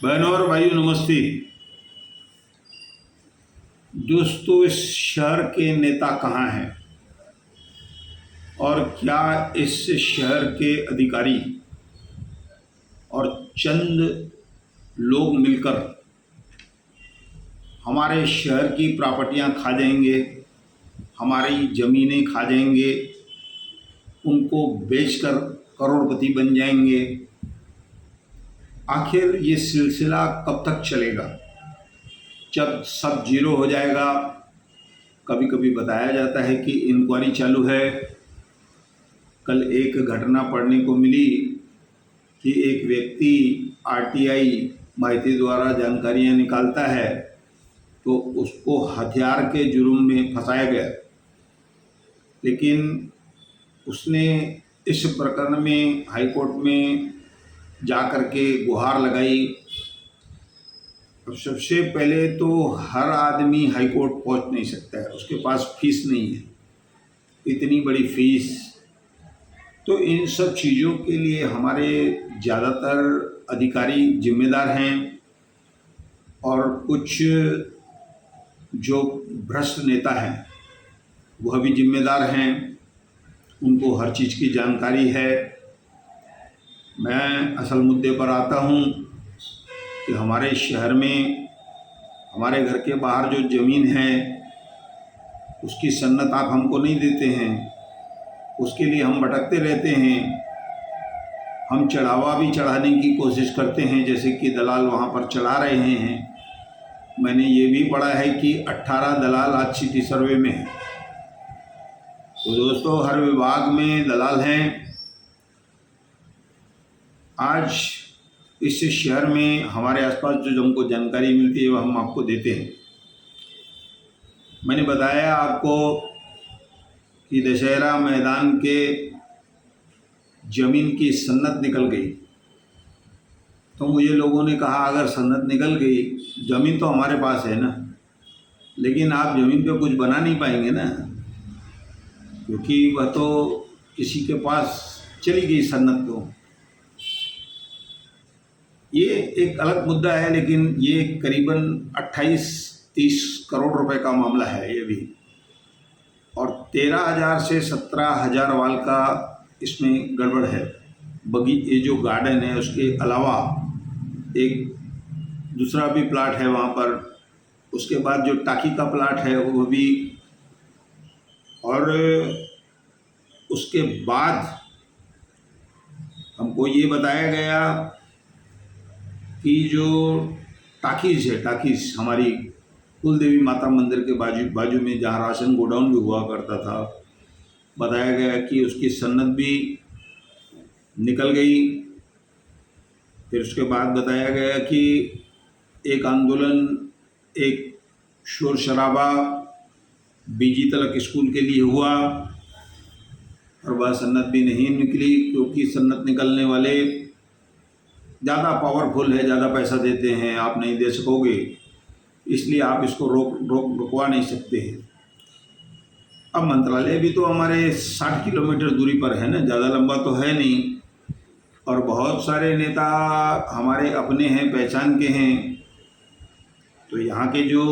बहनों और भाइयों नमस्ते। दोस्तों, इस शहर के नेता कहाँ हैं और क्या इस शहर के अधिकारी और चंद लोग मिलकर हमारे शहर की प्रॉपर्टियां खा जाएंगे, हमारी ज़मीनें खा जाएंगे, उनको बेचकर करोड़पति बन जाएंगे। आखिर ये सिलसिला कब तक चलेगा? जब सब जीरो हो जाएगा। कभी कभी बताया जाता है कि इंक्वायरी चालू है। कल एक घटना पढ़ने को मिली कि एक व्यक्ति आरटीआई माहिती द्वारा जानकारियां निकालता है तो उसको हथियार के जुर्म में फंसाया गया, लेकिन उसने इस प्रकरण में हाई कोर्ट में जा कर के गुहार लगाई। अब सबसे पहले तो हर आदमी हाई कोर्ट पहुंच नहीं सकता है, उसके पास फीस नहीं है, इतनी बड़ी फीस। तो इन सब चीज़ों के लिए हमारे ज़्यादातर अधिकारी जिम्मेदार हैं और कुछ जो भ्रष्ट नेता हैं वह भी जिम्मेदार हैं, उनको हर चीज़ की जानकारी है। मैं असल मुद्दे पर आता हूँ कि हमारे शहर में हमारे घर के बाहर जो ज़मीन है उसकी सन्नत आप हमको नहीं देते हैं, उसके लिए हम भटकते रहते हैं। हम चढ़ावा भी चढ़ाने की कोशिश करते हैं, जैसे कि दलाल वहाँ पर चढ़ा रहे हैं। मैंने ये भी पढ़ा है कि 18 दलाल आज सिटी सर्वे में हैं। तो दोस्तों, हर विभाग में दलाल हैं। आज इस शहर में हमारे आसपास जो हमको जानकारी मिलती है वह हम आपको देते हैं। मैंने बताया आपको कि दशहरा मैदान के ज़मीन की सन्नत निकल गई। तो मुझे लोगों ने कहा अगर सन्नत निकल गई, ज़मीन तो हमारे पास है ना, लेकिन आप ज़मीन पे कुछ बना नहीं पाएंगे ना, क्योंकि वह तो किसी के पास चली गई सन्नत। तो ये एक अलग मुद्दा है, लेकिन ये करीबन 28-30 करोड़ रुपए का मामला है ये भी, और 13,000 से 17,000 वाल का इसमें गड़बड़ है। ये जो गार्डन है उसके अलावा एक दूसरा भी प्लाट है वहाँ पर, उसके बाद जो टाकी का प्लाट है वो भी, और उसके बाद हमको ये बताया गया कि जो टाकीज़ है, टाकीज़ हमारी कुलदेवी माता मंदिर के बाजू में जहाँ राशन गोडाउन भी हुआ करता था, बताया गया कि उसकी सन्नत भी निकल गई। फिर उसके बाद बताया गया कि एक आंदोलन, एक शोर शराबा बीजी तलक स्कूल के लिए हुआ और वह सन्नत भी नहीं निकली, क्योंकि सन्नत निकलने वाले ज़्यादा पावरफुल है, ज़्यादा पैसा देते हैं, आप नहीं दे सकोगे, इसलिए आप इसको रुकवा नहीं सकते हैं। अब मंत्रालय भी तो हमारे 60 किलोमीटर दूरी पर है ना, ज़्यादा लंबा तो है नहीं, और बहुत सारे नेता हमारे अपने हैं, पहचान के हैं। तो यहाँ के जो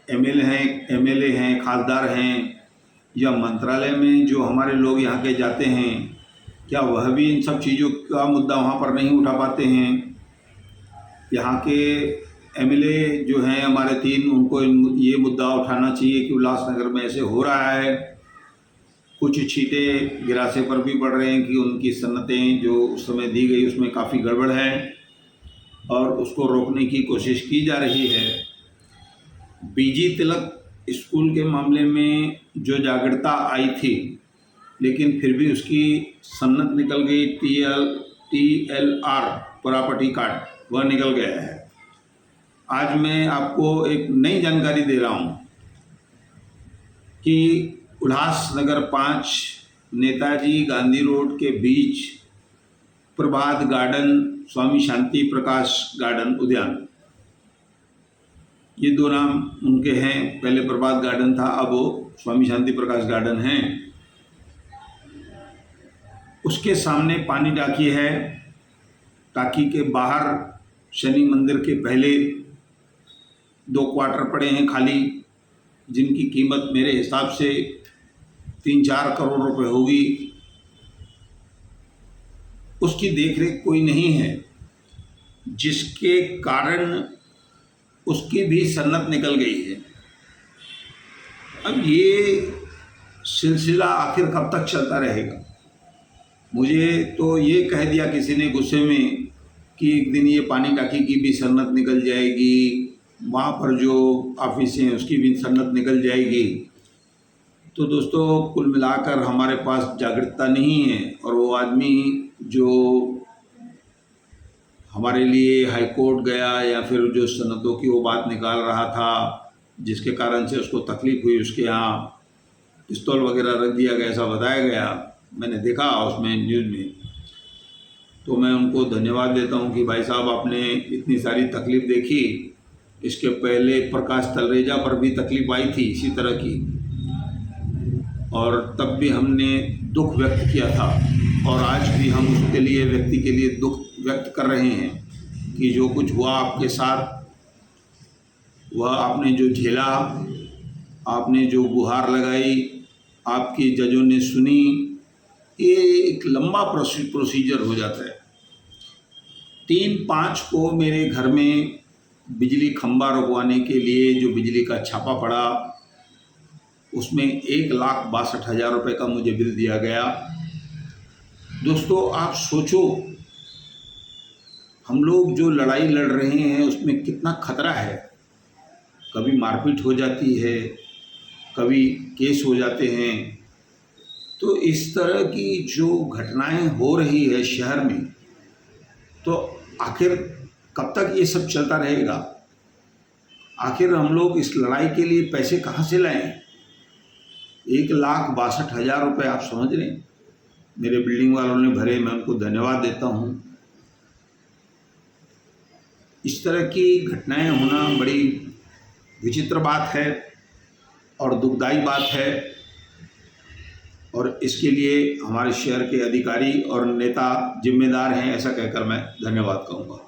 एमएलए हैं, खासदार हैं, या मंत्रालय में जो हमारे लोग यहाँ के जाते हैं, क्या वह भी इन सब चीज़ों का मुद्दा वहाँ पर नहीं उठा पाते हैं? यहाँ के एमएलए जो हैं हमारे 3, उनको ये मुद्दा उठाना चाहिए कि उल्लासनगर में ऐसे हो रहा है। कुछ छींटे गिरासे पर भी पड़ रहे हैं कि उनकी सन्नतें जो उस समय दी गई उसमें काफ़ी गड़बड़ है और उसको रोकने की कोशिश की जा रही है। बीजी तिलक स्कूल के मामले में जो जागरूकता आई थी, लेकिन फिर भी उसकी सन्नत निकल गई। TLR प्रॉपर्टी कार्ड वह निकल गया है। आज मैं आपको एक नई जानकारी दे रहा हूँ कि उल्लासनगर 5 नेताजी गांधी रोड के बीच प्रभात गार्डन, स्वामी शांति प्रकाश गार्डन उद्यान, ये 2 नाम उनके हैं। पहले प्रभात गार्डन था, अब वो स्वामी शांति प्रकाश गार्डन है। उसके सामने पानी टाकी है, टाकी के बाहर शनि मंदिर के पहले 2 क्वार्टर पड़े हैं खाली, जिनकी कीमत मेरे हिसाब से 3-4 करोड़ रुपए होगी। उसकी देखरेख कोई नहीं है, जिसके कारण उसकी भी सन्नत निकल गई है। अब ये सिलसिला आखिर कब तक चलता रहेगा? मुझे तो ये कह दिया किसी ने गुस्से में कि एक दिन ये पानी टाकी की भी सन्नत निकल जाएगी, वहाँ पर जो ऑफिस हैं उसकी भी सन्नत निकल जाएगी। तो दोस्तों, कुल मिलाकर हमारे पास जागरूकता नहीं है, और वो आदमी जो हमारे लिए हाई कोर्ट गया या फिर जो सनतों की वो बात निकाल रहा था, जिसके कारण से उसको तकलीफ़ हुई, उसके यहाँ पिस्तौल वगैरह रख दिया गया, ऐसा बताया गया, मैंने देखा उसमें न्यूज़ में। तो मैं उनको धन्यवाद देता हूँ कि भाई साहब, आपने इतनी सारी तकलीफ़ देखी। इसके पहले प्रकाश तलरेजा पर भी तकलीफ़ आई थी इसी तरह की, और तब भी हमने दुख व्यक्त किया था, और आज भी हम उसके लिए, व्यक्ति के लिए दुख व्यक्त कर रहे हैं कि जो कुछ हुआ आपके साथ, वह आपने जो झेला, आपने जो गुहार लगाई, आपकी जजों ने सुनी, ये एक लंबा प्रोसीजर हो जाता है। 3-5 को मेरे घर में बिजली खंभा रुकवाने के लिए जो बिजली का छापा पड़ा, उसमें 1,62,000 रुपये का मुझे बिल दिया गया। दोस्तों, आप सोचो, हम लोग जो लड़ाई लड़ रहे हैं उसमें कितना खतरा है। कभी मारपीट हो जाती है, कभी केस हो जाते हैं। तो इस तरह की जो घटनाएं हो रही है शहर में, तो आखिर कब तक ये सब चलता रहेगा? आखिर हम लोग इस लड़ाई के लिए पैसे कहाँ से लाएं? 1,62,000 रुपये, आप समझ रहे हैं, मेरे बिल्डिंग वालों ने भरे। मैं उनको धन्यवाद देता हूँ। इस तरह की घटनाएं होना बड़ी विचित्र बात है और दुखदाई बात है, और इसके लिए हमारे शहर के अधिकारी और नेता जिम्मेदार हैं, ऐसा कहकर मैं धन्यवाद कहूँगा।